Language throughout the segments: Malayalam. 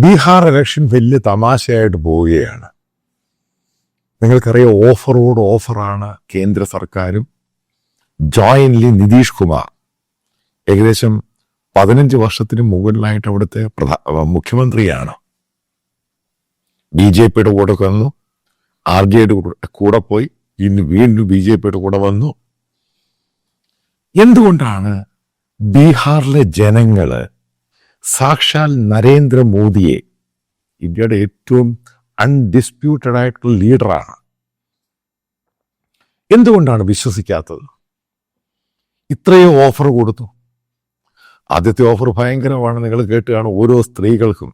ബീഹാർ ഇലക്ഷൻ വലിയ തമാശയായിട്ട് പോവുകയാണ്. നിങ്ങൾക്കറിയാം, ഓഫറോട് ഓഫറാണ് കേന്ദ്ര സർക്കാരും ജോയിന്റ്ലി നിതീഷ് കുമാർ ഏകദേശം 15 വർഷത്തിന് മുകളിലായിട്ട് അവിടുത്തെ മുഖ്യമന്ത്രിയാണ്. BJPയുടെ കൂടെ വന്നു, RJയുടെ കൂടെ പോയി, ഇന്ന് വീണ്ടും BJPയുടെ കൂടെ വന്നു. എന്തുകൊണ്ടാണ് ബീഹാറിലെ ജനങ്ങള് സാക്ഷാൽ നരേന്ദ്രമോദിയെ, ഇന്ത്യയുടെ ഏറ്റവും അൺഡിസ്പ്യൂട്ടഡ് ആയിട്ടുള്ള ലീഡറാണ്, എന്തുകൊണ്ടാണ് വിശ്വസിക്കാത്തത്? ഇത്രയും ഓഫർ കൊടുത്തു. ആദ്യത്തെ ഓഫർ ഭയങ്കരമാണ്. നിങ്ങൾ കേട്ടുകയാണ്. ഓരോ സ്ത്രീകൾക്കും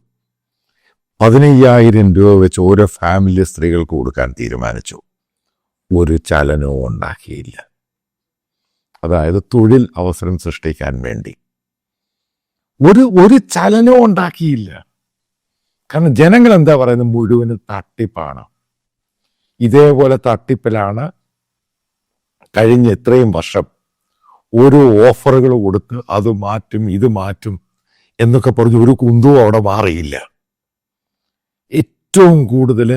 15,000 രൂപ വെച്ച് ഓരോ ഫാമിലി സ്ത്രീകൾക്ക് കൊടുക്കാൻ തീരുമാനിച്ചു. ഒരു ചലനവും ഉണ്ടാക്കിയില്ല. അതായത് തൊഴിൽ അവസരം സൃഷ്ടിക്കാൻ വേണ്ടി ഒരു ചലനവും ഉണ്ടാക്കിയില്ല. കാരണം ജനങ്ങൾ എന്താ പറയുന്നത്? മുഴുവനും തട്ടിപ്പാണ്. ഇതേപോലെ തട്ടിപ്പിലാണ് കഴിഞ്ഞ ഇത്രയും വർഷം ഓരോ ഓഫറുകൾ കൊടുത്ത് അത് മാറ്റും ഇത് മാറ്റും എന്നൊക്കെ പറഞ്ഞ് ഒരു കുന്തവും അവിടെ മാറിയില്ല. ഏറ്റവും കൂടുതൽ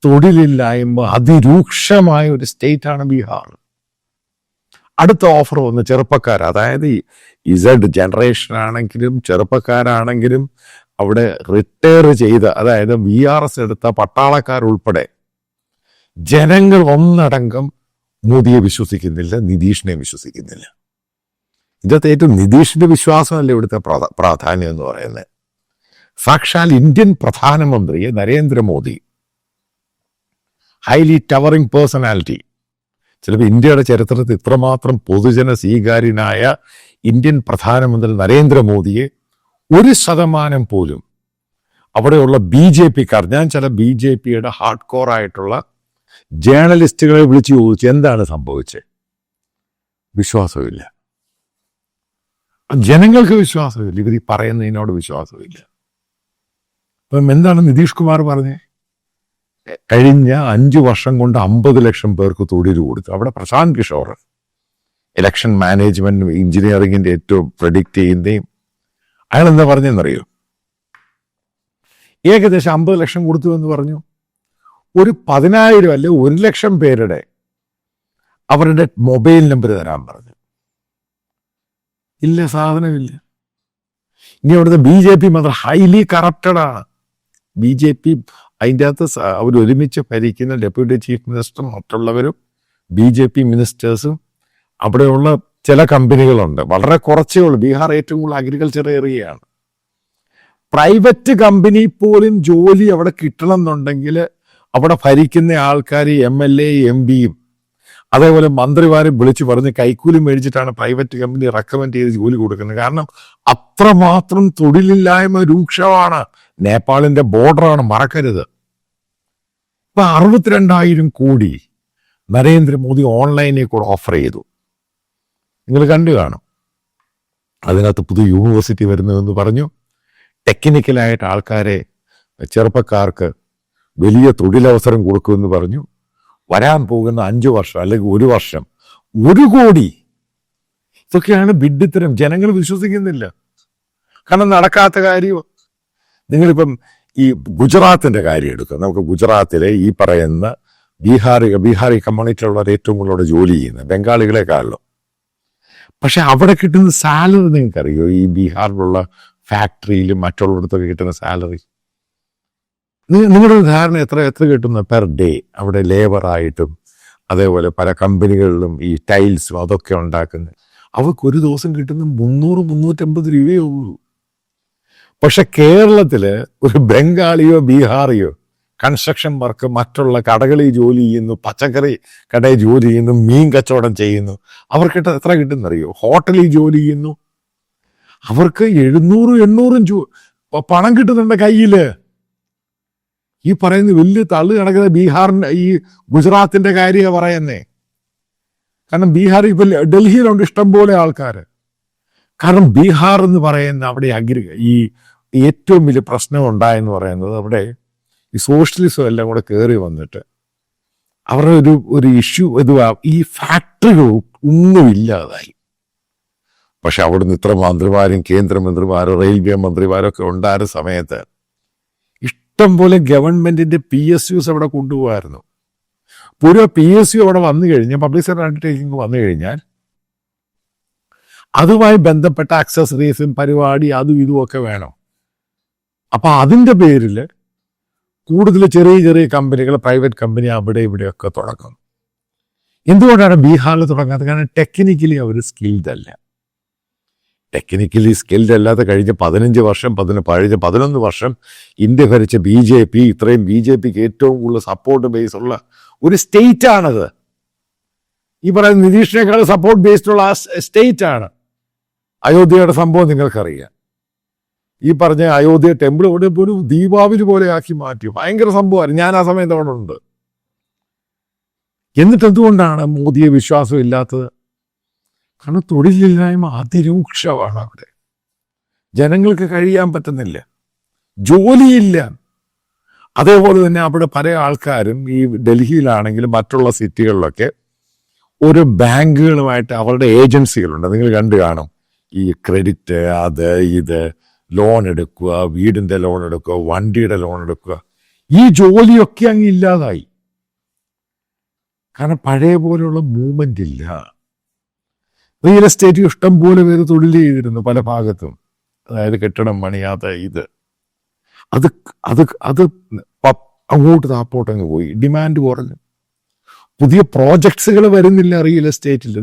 തൊഴിലില്ലായ്മ അതിരൂക്ഷമായ ഒരു സ്റ്റേറ്റാണ് ബീഹാർ. അടുത്ത ഓഫർ വന്ന് ചെറുപ്പക്കാർ, അതായത് ഇസഡ് ജനറേഷൻ ആണെങ്കിലും ചെറുപ്പക്കാരാണെങ്കിലും അവിടെ റിട്ടയർ ചെയ്ത, അതായത് VRS എടുത്ത പട്ടാളക്കാരുൾപ്പെടെ ജനങ്ങൾ ഒന്നടങ്കം മോദിയെ വിശ്വസിക്കുന്നില്ല, നിതീഷിനെ വിശ്വസിക്കുന്നില്ല. ഇതൊക്കെ ഏറ്റവും നിതീഷിന്റെ വിശ്വാസമല്ല ഇവിടുത്തെ പ്രാധാന്യം എന്ന് പറയുന്നത്. സാക്ഷാൽ ഇന്ത്യൻ പ്രധാനമന്ത്രിയെ നരേന്ദ്രമോദി, ഹൈലി ടവറിംഗ് പേഴ്സണാലിറ്റി, ചിലപ്പോൾ ഇന്ത്യയുടെ ചരിത്രത്തിൽ ഇത്രമാത്രം പൊതുജന സ്വീകാര്യനായ ഇന്ത്യൻ പ്രധാനമന്ത്രി നരേന്ദ്രമോദിയെ 1% പോലും അവിടെയുള്ള BJPക്കാർ, ഞാൻ ചില BJPയുടെ ഹാർഡ് കോർ ആയിട്ടുള്ള ജേർണലിസ്റ്റുകളെ വിളിച്ചു ചോദിച്ചു എന്താണ് സംഭവിച്ചത്. വിശ്വാസമില്ല. ജനങ്ങൾക്ക് വിശ്വാസമില്ല. ഇവർ ഈ പറയുന്നതിനോട് വിശ്വാസമില്ല. അപ്പം എന്താണ് നിതീഷ് കുമാർ പറഞ്ഞത്? കഴിഞ്ഞ 5 വർഷം കൊണ്ട് 50 ലക്ഷം പേർക്ക് തൊഴിൽ കൊടുത്തു. അവിടെ പ്രശാന്ത് കിഷോർ, ഇലക്ഷൻ മാനേജ്മെന്റ് എഞ്ചിനീയറിംഗിന്റെ ഏറ്റവും പ്രെഡിക്റ്റ് ചെയ്യുന്നതും, അയാൾ എന്താ പറഞ്ഞെന്നറിയോ? ഏകദേശം 50 ലക്ഷം കൊടുത്തു എന്ന് പറഞ്ഞു. ഒരു 10,000 അല്ലെ 1 ലക്ഷം പേരുടെ അവരുടെ മൊബൈൽ നമ്പർ തരാൻ പറഞ്ഞു. ഇല്ല, സാധനമില്ല. ഇനി അവിടുത്തെ BJP മാത്രം ഹൈലി കറപ്റ്റഡാണ്. BJP അതിൻ്റെ അകത്ത് അവരൊരുമിച്ച് ഭരിക്കുന്ന ഡെപ്യൂട്ടി ചീഫ് മിനിസ്റ്ററും മറ്റുള്ളവരും BJP മിനിസ്റ്റേഴ്സും, അവിടെയുള്ള ചില കമ്പനികളുണ്ട്, വളരെ കുറച്ചേ ഉള്ളൂ. ബീഹാർ ഏറ്റവും കൂടുതൽ അഗ്രികൾച്ചർ ഏരിയയാണ്. പ്രൈവറ്റ് കമ്പനി പോലും ജോലി അവിടെ കിട്ടണം എന്നുണ്ടെങ്കിൽ അവിടെ ഭരിക്കുന്ന ആൾക്കാർ MLA MPയും അതേപോലെ മന്ത്രിമാരും വിളിച്ചു പറഞ്ഞ് കൈക്കൂലി മേടിച്ചിട്ടാണ് പ്രൈവറ്റ് കമ്പനി റെക്കമെൻഡ് ചെയ്ത് ജോലി കൊടുക്കുന്നത്. കാരണം അത്രമാത്രം തൊഴിലില്ലായ്മ രൂക്ഷമാണ്. നേപ്പാളിന്റെ ബോർഡറാണ്, മറക്കരുത്. ഇപ്പൊ 62,000 കോടി നരേന്ദ്രമോദി ഓൺലൈനിൽ കൂടെ ഓഫർ ചെയ്തു. നിങ്ങൾ കണ്ടു കാണും. അതിനകത്ത് പുതിയ യൂണിവേഴ്സിറ്റി വരുന്നതെന്ന് പറഞ്ഞു. ടെക്നിക്കലായിട്ട് ആൾക്കാരെ, ചെറുപ്പക്കാർക്ക് വലിയ തൊഴിലവസരം കൊടുക്കുമെന്ന് പറഞ്ഞു. വരാൻ പോകുന്ന 5 വർഷം അല്ലെങ്കിൽ 1 വർഷം 1 കോടി. ഇതൊക്കെയാണ് വിഡ്ഢിത്തരം. ജനങ്ങൾ വിശ്വസിക്കുന്നില്ല. കാരണം നടക്കാത്ത കാര്യം. നിങ്ങളിപ്പം ഈ ഗുജറാത്തിന്റെ കാര്യം എടുക്കുക. നമുക്ക് ഗുജറാത്തിലെ ഈ പറയുന്ന ബീഹാറി കമ്മ്യൂണിറ്റിയിലുള്ളവർ ഏറ്റവും കൂടുതൽ ജോലി ചെയ്യുന്നത് ബംഗാളികളെക്കാളും. പക്ഷെ അവിടെ കിട്ടുന്ന സാലറി നിങ്ങൾക്കറിയോ? ഈ ബീഹാറിലുള്ള ഫാക്ടറിയിലും മറ്റുള്ളിടത്തൊക്കെ കിട്ടുന്ന സാലറി, നിങ്ങളുടെ ധാരണ എത്ര കിട്ടുന്ന പെർ ഡേ? അവിടെ ലേബറായിട്ടും അതേപോലെ പല കമ്പനികളിലും ഈ ടൈൽസും അതൊക്കെ ഉണ്ടാക്കുന്നത്. അവർക്ക് ഒരു ദിവസം കിട്ടുന്ന 300-350 രൂപയേ ഉള്ളൂ. പക്ഷെ കേരളത്തില് ഒരു ബംഗാളിയോ ബീഹാറിയോ കൺസ്ട്രക്ഷൻ വർക്ക്, മറ്റുള്ള കടകളിൽ ജോലി ചെയ്യുന്നു, പച്ചക്കറി കടയിൽ ജോലി ചെയ്യുന്നു, മീൻ കച്ചവടം ചെയ്യുന്നു, അവർക്ക് എത്ര കിട്ടുന്നറിയോ? ഹോട്ടലിൽ ജോലി ചെയ്യുന്നു, അവർക്ക് 700-800 പണം കിട്ടുന്നുണ്ട് കയ്യില്. ഈ പറയുന്ന വലിയ തള്ളു കിടക്കുന്ന ബീഹാറിന്റെ ഈ ഗുജറാത്തിന്റെ കാര്യമാണ് പറയുന്നേ. കാരണം ബീഹാർ ഇപ്പൊ ഡൽഹിയിലുണ്ട് ഇഷ്ടംപോലെ ആൾക്കാര്. കാരണം ബീഹാർ എന്ന് പറയുന്ന അവിടെ ഈ ഏറ്റവും വലിയ പ്രശ്നം ഉണ്ടായെന്ന് പറയുന്നത് അവിടെ ഈ സോഷ്യലിസം എല്ലാം കൂടെ കയറി വന്നിട്ട് അവരുടെ ഒരു ഇഷ്യൂ ഈ ഫാക്ടറികൾ ഒന്നും ഇല്ലാതായി. പക്ഷെ അവിടുന്ന് ഇത്ര മന്ത്രിമാരും കേന്ദ്രമന്ത്രിമാരും റെയിൽവേ മന്ത്രിമാരും ഒക്കെ ഉണ്ടായ സമയത്ത് ഇഷ്ടം പോലെ ഗവൺമെന്റിന്റെ PSUs അവിടെ കൊണ്ടുപോകായിരുന്നു. ഒരു PSU അവിടെ വന്നു കഴിഞ്ഞാൽ, പബ്ലിക് സെക്ടർ അണ്ടർടേക്കിംഗ് വന്നു കഴിഞ്ഞാൽ അതുമായി ബന്ധപ്പെട്ട അക്സസറീസും പരിപാടി അതും ഇതുമൊക്കെ വേണം. അപ്പൊ അതിന്റെ പേരിൽ കൂടുതൽ ചെറിയ ചെറിയ കമ്പനികൾ, പ്രൈവറ്റ് കമ്പനി അവിടെ ഇവിടെയൊക്കെ തുടങ്ങും. എന്തുകൊണ്ടാണ് ബീഹാറിൽ തുടങ്ങാത്തത്? കാരണം ടെക്നിക്കലി അവർ സ്കിൽഡ് അല്ല. ടെക്നിക്കലി സ്കിൽഡ് അല്ലാതെ കഴിഞ്ഞ 11 വർഷം ഇന്ത്യ ഭരിച്ച BJP, ഇത്രയും BJPക്ക് ഏറ്റവും കൂടുതൽ സപ്പോർട്ട് ബേസ് ഉള്ള ഒരു സ്റ്റേറ്റ് ആണത്. ഈ പറയുന്ന നിതീഷിനേക്കാൾ സപ്പോർട്ട് ബേസ്ഡ് ഉള്ള ആ സ്റ്റേറ്റ് ആണ്. അയോധ്യയുടെ സംഭവം നിങ്ങൾക്കറിയാം. ഈ പറഞ്ഞ അയോധ്യ ടെമ്പിൾ ഇവിടെ ഒരു ദീപാവലി പോലെ ആക്കി മാറ്റി. ഭയങ്കര സംഭവമാണ്. ഞാൻ ആ സമയത്ത് അവിടെ ഉണ്ട്. എന്നിട്ട് എന്തുകൊണ്ടാണ് മോദിയെ വിശ്വാസം ഇല്ലാത്തത്? കാരണം തൊഴിലില്ലായ്മ അതിരൂക്ഷമാണ് അവിടെ. ജനങ്ങൾക്ക് കഴിയാൻ പറ്റുന്നില്ല, ജോലിയില്ല. അതേപോലെ തന്നെ അവിടെ പല ആൾക്കാരും ഈ ഡൽഹിയിലാണെങ്കിലും മറ്റുള്ള സിറ്റികളിലൊക്കെ ഒരു ബാങ്കുകളുമായിട്ട് അവരുടെ ഏജൻസികളുണ്ട്. നിങ്ങൾ കണ്ടു കാണും. ഈ ക്രെഡിറ്റ്, അത് ഇത്, ലോൺ എടുക്കുക, വീടിന്റെ ലോൺ എടുക്കുക, വണ്ടിയുടെ ലോൺ എടുക്കുക. ഈ ജോലിയൊക്കെ അങ്ങ് ഇല്ലാതായി. കാരണം പഴയ പോലെയുള്ള മൂവ്മെന്റ് ഇല്ല. റിയൽ എസ്റ്റേറ്റ് ഇഷ്ടം പോലെ പേര് തൊഴിൽ ചെയ്തിരുന്നു പല ഭാഗത്തും. അതായത് കെട്ടിടം പണിയാത്ത ഇത് അത് അത് അത് അങ്ങോട്ട് താപ്പോട്ടങ്ങ് പോയി. ഡിമാൻഡ് കുറഞ്ഞു. പുതിയ പ്രോജക്ട്സുകൾ വരുന്നില്ല റിയൽ എസ്റ്റേറ്റിൽ.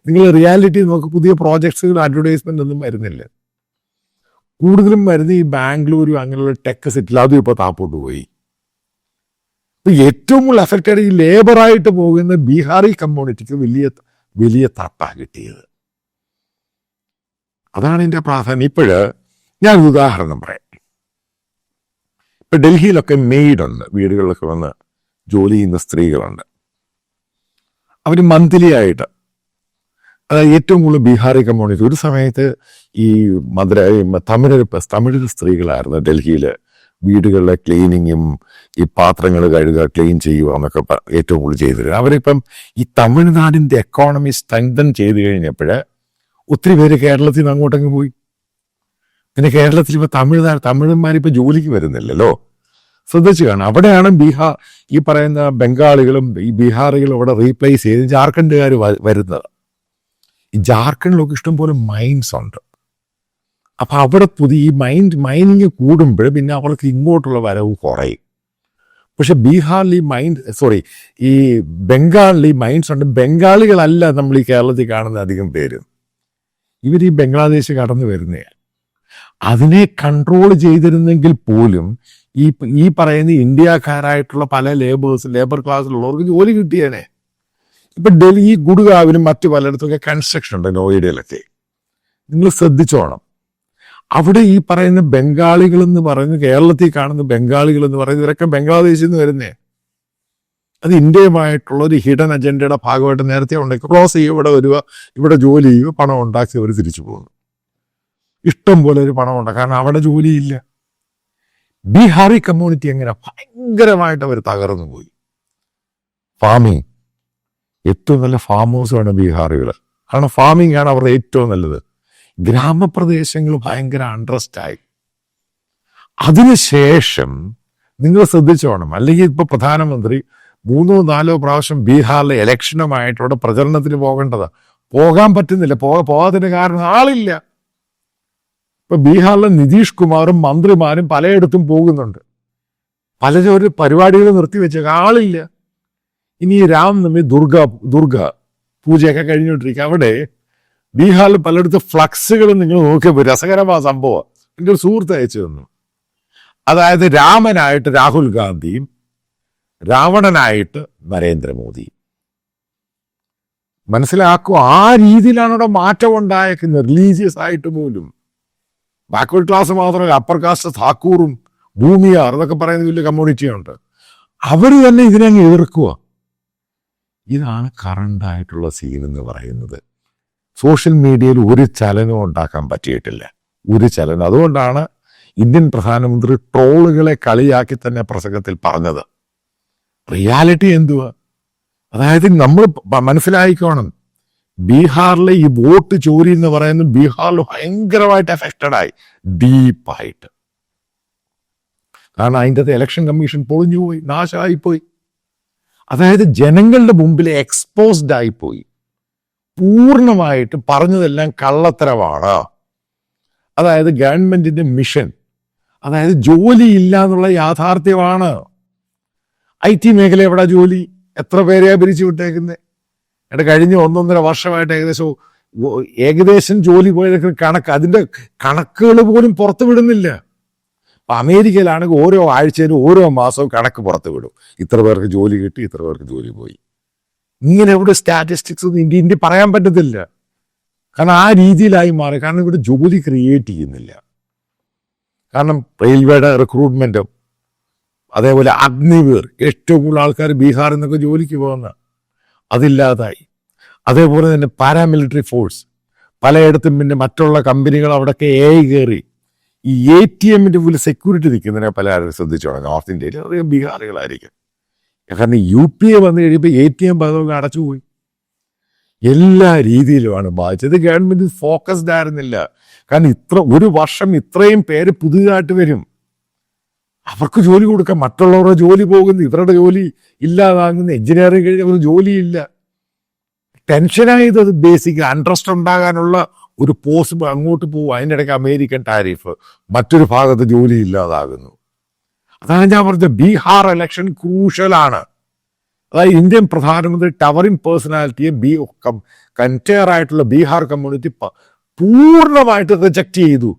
നിങ്ങൾ റിയാലിറ്റി നോക്ക്, പുതിയ പ്രോജക്ട്സുകൾ, അഡ്വർടൈസ്മെന്റ് ഒന്നും വരുന്നില്ല. കൂടുതലും വരുന്ന ഈ ബാംഗ്ലൂരും അങ്ങനെയുള്ള ടെക് സിറ്റിയിൽ, അതും ഇപ്പോൾ താപ്പോട്ട് പോയി. ഏറ്റവും കൂടുതൽ അഫക്റ്റഡ് ഈ ലേബറായിട്ട് പോകുന്ന ബീഹാറി കമ്മ്യൂണിറ്റിക്ക് വലിയ തട്ടാ കിട്ടിയത്. അതാണ് എൻ്റെ പ്രാധാന്യം. ഞാനൊരു ഉദാഹരണം പറയാം. ഇപ്പൊ ഡൽഹിയിലൊക്കെ മെയ്ഡുണ്ട്, വീടുകളിലൊക്കെ വന്ന് ജോലി ചെയ്യുന്ന സ്ത്രീകളുണ്ട്. അവർ മന്ത്ലി ആയിട്ട്, അതായത് ഏറ്റവും കൂടുതൽ ബീഹാറി കമ്മ്യൂണിറ്റി. ഒരു സമയത്ത് ഈ തമിഴ് സ്ത്രീകളായിരുന്നു ഡൽഹിയിൽ വീടുകളിലെ ക്ലീനിങ്ങും ഈ പാത്രങ്ങൾ കഴുകുക, ക്ലീൻ ചെയ്യുക എന്നൊക്കെ ഏറ്റവും കൂടുതൽ ചെയ്തിരുന്നത്. അവരിപ്പം ഈ തമിഴ്നാടിന്റെ എക്കോണമി സ്ട്രെങ്തൻ ചെയ്ത് കഴിഞ്ഞപ്പോൾ ഒത്തിരി പേര് കേരളത്തിൽ നിന്ന് അങ്ങോട്ടങ്ങ് പോയി. പിന്നെ കേരളത്തിൽ ഇപ്പൊ തമിഴന്മാരിപ്പോ ജോലിക്ക് വരുന്നില്ലല്ലോ. ശ്രദ്ധിച്ചു കാണാം. അവിടെയാണ് ഈ പറയുന്ന ബംഗാളികളും ഈ ബീഹാറികളും അവിടെ റീപ്ലേസ് ചെയ്ത് ജാർഖണ്ഡുകാർ വരുന്നത്. ഈ ജാർഖണ്ഡിലൊക്കെ ഇഷ്ടംപോലെ മൈൻസ് ഉണ്ട്. അപ്പൊ അവിടെ പുതിയ ഈ മൈനിങ് കൂടുമ്പോൾ പിന്നെ അവർക്ക് ഇങ്ങോട്ടുള്ള വരവ് കുറയും. പക്ഷെ ബീഹാറിൽ ഈ ബംഗാളിൽ ഈ മൈൻസ് ഉണ്ട്. ബംഗാളികളല്ല നമ്മൾ ഈ കേരളത്തിൽ കാണുന്ന അധികം പേര്. ഇവർ ഈ ബംഗ്ലാദേശ് കടന്നു വരുന്നതാണ്. അതിനെ കൺട്രോൾ ചെയ്തിരുന്നെങ്കിൽ പോലും ഈ പറയുന്ന ഇന്ത്യക്കാരായിട്ടുള്ള പല ലേബർ ക്ലാസ്സിലുള്ളവർക്ക് ജോലി കിട്ടിയേനെ. ഇപ്പൊ ഡൽഹി, ഗുഡ്ഗാവിലും മറ്റു പലയിടത്തൊക്കെ കൺസ്ട്രക്ഷൻ ഉണ്ട്, നോയിഡയിലൊക്കെ. നിങ്ങൾ ശ്രദ്ധിച്ചോണം. അവിടെ ഈ പറയുന്ന ബംഗാളികൾ എന്ന് പറയുന്നത്, കേരളത്തിൽ കാണുന്ന ബംഗാളികൾ എന്ന് പറയുന്നത്, ഇവരൊക്കെ ബംഗ്ലാദേശിൽ നിന്ന് വരുന്നേ. അത് ഇന്ത്യയുമായിട്ടുള്ള ഒരു ഹിഡൻ അജണ്ടയുടെ ഭാഗമായിട്ട് നേരത്തെ ഉണ്ടാക്കി. ക്രോസ് ചെയ്യുക, ഇവിടെ വരിക, ഇവിടെ ജോലി ചെയ്യുക, പണം ഉണ്ടാക്കി അവർ തിരിച്ചു പോകുന്നു. ഇഷ്ടം പോലെ ഒരു പണമുണ്ട്, കാരണം അവിടെ ജോലിയില്ല. ബീഹാറി കമ്മ്യൂണിറ്റി എങ്ങനെ ഭയങ്കരമായിട്ട് അവർ തകർന്നു പോയി. ഫാമിങ്, ഏറ്റവും നല്ല ഫാമേഴ്സുമാണ് ബീഹാറികൾ. കാരണം ഫാമിംഗ് ആണ് അവരുടെ ഏറ്റവും നല്ലത്. ഗ്രാമപ്രദേശങ്ങൾ ഭയങ്കര അണ്ടർസ്റ്റായി. അതിനുശേഷം നിങ്ങൾ ശ്രദ്ധിച്ചോണം, അല്ലെങ്കിൽ ഇപ്പൊ പ്രധാനമന്ത്രി 3-4 പ്രാവശ്യം ബീഹാറിലെ ഇലക്ഷനുമായിട്ട് അവിടെ പ്രചരണത്തിന് പോകേണ്ടതാ. പോകാൻ പറ്റുന്നില്ല. പോകാത്തതിന് കാരണം ആളില്ല. ഇപ്പൊ ബീഹാറിലെ നിതീഷ് കുമാറും മന്ത്രിമാരും പലയിടത്തും പോകുന്നുണ്ട്. പലരും പരിപാടികൾ നിർത്തിവെച്ച ആളില്ല. ഇനി രാംനവമി, ദുർഗ പൂജയൊക്കെ കഴിഞ്ഞുകൊണ്ടിരിക്കുക. അവിടെ ബീഹാറിൽ പലയിടത്തും ഫ്ലക്സുകൾ നിങ്ങൾ നോക്കിയപ്പോൾ രസകരമായ സംഭവം എൻ്റെ ഒരു സുഹൃത്ത് അയച്ചു തന്നു. അതായത് രാമനായിട്ട് രാഹുൽ ഗാന്ധിയും രാവണനായിട്ട് നരേന്ദ്രമോദിയും. മനസ്സിലാക്കും, ആ രീതിയിലാണ് അവിടെ മാറ്റം ഉണ്ടായേക്കുന്നത്. റിലീജിയസ് ആയിട്ട് പോലും ബാക്ക്വേർഡ് ക്ലാസ് മാത്രമല്ല, അപ്പർ കാസ്റ്റ് താക്കൂറും ഭൂമിയാർ എന്നൊക്കെ പറയുന്ന വലിയ കമ്മ്യൂണിറ്റിയുണ്ട്. അവർ തന്നെ ഇതിനങ്ങ് എതിർക്കുക. ഇതാണ് കറണ്ടായിട്ടുള്ള സീൻ എന്ന് പറയുന്നത്. സോഷ്യൽ മീഡിയയിൽ ഒരു ചലനവും ഉണ്ടാക്കാൻ പറ്റിയിട്ടില്ല, ഒരു ചലനം. അതുകൊണ്ടാണ് ഇന്ത്യൻ പ്രധാനമന്ത്രി ട്രോളുകളെ കളിയാക്കി തന്നെ പ്രസംഗത്തിൽ പറഞ്ഞത്. റിയാലിറ്റി എന്തുവാ? അതായത് നമ്മൾ മനസ്സിലായിക്കോണം, ബീഹാറിലെ ഈ വോട്ട് ചോരി എന്ന് പറയുന്നത് ബീഹാറിൽ ഭയങ്കരമായിട്ട് എഫക്റ്റഡ് ആയി, ഡീപ്പായിട്ട്. കാരണം അതിൻ്റെ അകത്ത് ഇലക്ഷൻ കമ്മീഷൻ പൊളിഞ്ഞുപോയി, നാശമായിപ്പോയി. അതായത് ജനങ്ങളുടെ മുമ്പിൽ എക്സ്പോസ്ഡ് ആയിപ്പോയി. പൂർണ്ണമായിട്ട് പറഞ്ഞതെല്ലാം കള്ളത്തരമാണ്. അതായത് ഗവൺമെന്റിന്റെ മിഷൻ, അതായത് ജോലിയില്ല എന്നുള്ള യാഥാർത്ഥ്യമാണ്. IT മേഖല എവിടെ ജോലി? എത്ര പേരെയാ പിരിച്ചു വിട്ടേക്കുന്നത്? കഴിഞ്ഞ 1.5 വർഷമായിട്ട് ഏകദേശം ജോലി പോയതൊക്കെ അതിന്റെ കണക്കുകൾ പോലും പുറത്തു വിടുന്നില്ല. അമേരിക്കയിലാണെങ്കിൽ ഓരോ ആഴ്ചയിലും ഓരോ മാസവും കണക്ക് പുറത്തു വിടും. ഇത്ര പേർക്ക് ജോലി കിട്ടി, ഇത്ര പേർക്ക് ജോലി പോയി. ഇങ്ങനെ ഇവിടെ സ്റ്റാറ്റിസ്റ്റിക്സ് ഒന്നും ഇന്ത്യ പറയാൻ പറ്റത്തില്ല. കാരണം ആ രീതിയിലായി മാറി. കാരണം ഇവിടെ ജോലി ക്രിയേറ്റ് ചെയ്യുന്നില്ല. കാരണം റെയിൽവേയുടെ റിക്രൂട്ട്മെന്റും അതേപോലെ അഗ്നിവീർ, ഏറ്റവും കൂടുതൽ ആൾക്കാർ ബീഹാറിൽ നിന്നൊക്കെ ജോലിക്ക് പോകുന്ന അതില്ലാതായി. അതേപോലെ തന്നെ പാരാമിലിറ്ററി ഫോഴ്സ് പലയിടത്തും, പിന്നെ മറ്റുള്ള കമ്പനികൾ അവിടെയൊക്കെ കയറി ഈ ATMന്റെ പോലെ സെക്യൂരിറ്റി നിൽക്കുന്നതിനെ പലരും ശ്രദ്ധിച്ചോളാം. നോർത്ത് ഇന്ത്യയിൽ അധികം ബീഹാറികളായിരിക്കും. കാരണം UPA വന്നു കഴിയുമ്പോൾ ATM പദമൊക്കെ അടച്ചുപോയി. എല്ലാ രീതിയിലുമാണ് ബാധിച്ചത്. ഗവൺമെന്റ് ഫോക്കസ്ഡ് ആയിരുന്നില്ല. കാരണം ഒരു വർഷം ഇത്രയും പേര് പുതിയതായിട്ട് വരും, അവർക്ക് ജോലി കൊടുക്കാം. മറ്റുള്ളവരുടെ ജോലി പോകുന്നു, ഇവരുടെ ജോലി ഇല്ലാതാകുന്നു. എഞ്ചിനീയറിംഗ് കഴിഞ്ഞ ഒരു ജോലിയില്ല. ടെൻഷനായത് അത് ബേസിക് അൺട്രസ്റ്റ് ഉണ്ടാകാനുള്ള ഒരു പോസിബിൾ അങ്ങോട്ട് പോകും. അതിൻ്റെ ഇടയ്ക്ക് അമേരിക്കൻ ടാരിഫ്, മറ്റൊരു ഭാഗത്ത് ജോലി ഇല്ലാതാകുന്നു. അതാണ് ഞാൻ പറഞ്ഞത്, ബീഹാർ ഇലക്ഷൻ ക്രൂഷ്യലാണ്. അതായത് ഇന്ത്യൻ പ്രധാനമന്ത്രി ടവറിംഗ് പേഴ്സണാലിറ്റിയെ കൻറ്റയർ ആയിട്ടുള്ള ബീഹാർ കമ്മ്യൂണിറ്റി പൂർണ്ണമായിട്ട് റിജക്റ്റ് ചെയ്തു.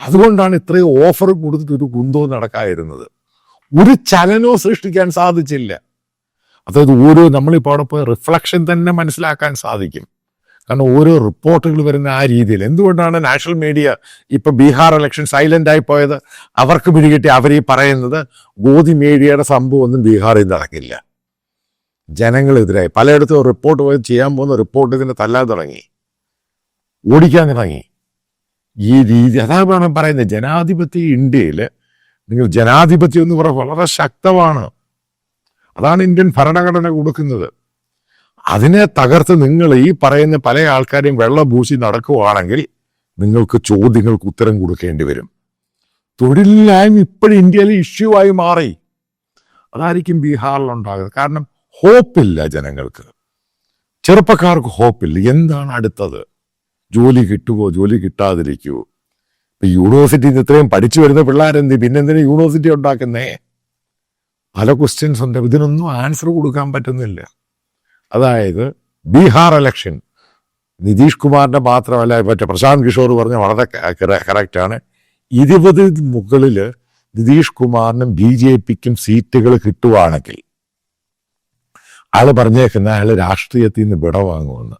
അതുകൊണ്ടാണ് ഇത്രയും ഓഫർ കൊടുത്തിട്ട് ഒരു കുന്തവും നടക്കാതിരുന്നത്. ഒരു ചലനവും സൃഷ്ടിക്കാൻ സാധിച്ചില്ല. അതായത് നമ്മളിപ്പോൾ അവിടെ പോയ റിഫ്ലക്ഷൻ തന്നെ മനസ്സിലാക്കാൻ സാധിക്കും. കാരണം ഓരോ റിപ്പോർട്ടുകൾ വരുന്ന ആ രീതിയിൽ. എന്തുകൊണ്ടാണ് നാഷണൽ മീഡിയ ഇപ്പൊ ബീഹാർ ഇലക്ഷൻ സൈലന്റ് ആയി പോയത്? അവർക്ക് പിടികിട്ടി അവരീ പറയുന്നത് ഗോദി മീഡിയയുടെ സംഭവം ഒന്നും ബീഹാറിൽ നടക്കില്ല. ജനങ്ങളെതിരായി പലയിടത്തും റിപ്പോർട്ട് പോയി ചെയ്യാൻ പോകുന്ന റിപ്പോർട്ട് ഇതിനെ തല്ലാൻ തുടങ്ങി, ഓടിക്കാൻ തുടങ്ങി. ഈ രീതി അതാണ് പറയുന്നത്. ജനാധിപത്യ ഇന്ത്യയിൽ ജനാധിപത്യം എന്ന് പറയുന്നത് വളരെ ശക്തമാണ്. അതാണ് ഇന്ത്യൻ ഭരണഘടന കൊടുക്കുന്നത്. അതിനെ തകർത്ത് നിങ്ങൾ ഈ പറയുന്ന പല ആൾക്കാരെയും വെള്ളപൂശി നടക്കുവാണെങ്കിൽ നിങ്ങൾക്ക് ചോദ്യങ്ങൾക്ക് ഉത്തരം കൊടുക്കേണ്ടി വരും. തൊഴിലില്ലായ്മ ഇപ്പോഴും ഇന്ത്യയിലെ ഇഷ്യൂ ആയി മാറി. അതായിരിക്കും ബീഹാറിലുണ്ടാകുന്നത്. കാരണം ഹോപ്പില്ല ജനങ്ങൾക്ക്, ചെറുപ്പക്കാർക്ക് ഹോപ്പില്ല. എന്താണ് അടുത്തത്? ജോലി കിട്ടുമോ, ജോലി കിട്ടാതിരിക്കുമോ? ഇപ്പൊ യൂണിവേഴ്സിറ്റിയിൽ നിന്ന് ഇത്രയും പഠിച്ചു വരുന്ന പിള്ളേരെന്ത്, പിന്നെന്തിനാ യൂണിവേഴ്സിറ്റി ഉണ്ടാക്കുന്നേ? പല ക്വസ്റ്റ്യൻസ് ഉണ്ട്. ഇതിനൊന്നും ആൻസർ കൊടുക്കാൻ പറ്റുന്നില്ല. അതായത് ബീഹാർ ഇലക്ഷൻ നിതീഷ് കുമാറിന്റെ മാത്രമല്ല, മറ്റേ പ്രശാന്ത് കിഷോർ പറഞ്ഞ വളരെ കറക്റ്റാണ്. 20 മുകളിൽ നിതീഷ് കുമാറിനും BJPക്കും സീറ്റുകൾ കിട്ടുവാണെങ്കിൽ അയാൾ പറഞ്ഞേക്കുന്ന അയാൾ രാഷ്ട്രീയത്തിൽ നിന്ന് വിടവാങ്ങുമെന്ന്.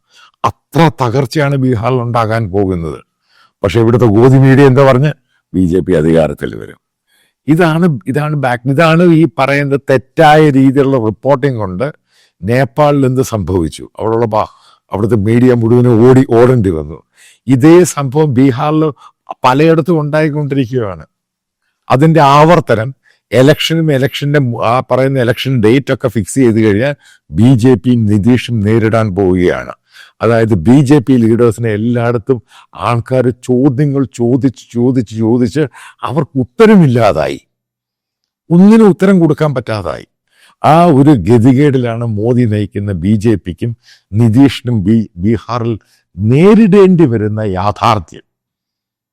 അത്ര തകർച്ചയാണ് ബീഹാറിൽ ഉണ്ടാകാൻ പോകുന്നത്. പക്ഷെ ഇവിടുത്തെ ഗോദി മീഡിയ എന്താ പറഞ്ഞ് BJP അധികാരത്തിൽ വരും. ഇതാണ് ഈ പറയുന്നത് തെറ്റായ രീതിയിലുള്ള റിപ്പോർട്ടിംഗ് കൊണ്ട് നേപ്പാളിൽ എന്ത് സംഭവിച്ചു, അവിടുത്തെ മീഡിയ മുഴുവനും ഓടേണ്ടി വന്നു. ഇതേ സംഭവം ബീഹാറിൽ പലയിടത്തും ഉണ്ടായിക്കൊണ്ടിരിക്കുകയാണ്. അതിന്റെ ആവർത്തനം ഇലക്ഷന്റെ ആ പറയുന്ന ഇലക്ഷൻ ഡേറ്റ് ഒക്കെ ഫിക്സ് ചെയ്ത് കഴിഞ്ഞാൽ BJPയും നിതീഷും നേരിടാൻ പോവുകയാണ്. അതായത് BJP ലീഡേഴ്സിനെ എല്ലായിടത്തും ആൾക്കാർ ചോദ്യങ്ങൾ ചോദിച്ച് അവർക്ക് ഉത്തരമില്ലാതായി, ഒന്നിനും ഉത്തരം കൊടുക്കാൻ പറ്റാതായി. ആ ഒരു ഗതികേടിലാണ് മോദി നയിക്കുന്ന BJPക്കും നിതീഷിനും ബീഹാറിൽ നേരിടേണ്ടി വരുന്ന യാഥാർത്ഥ്യം.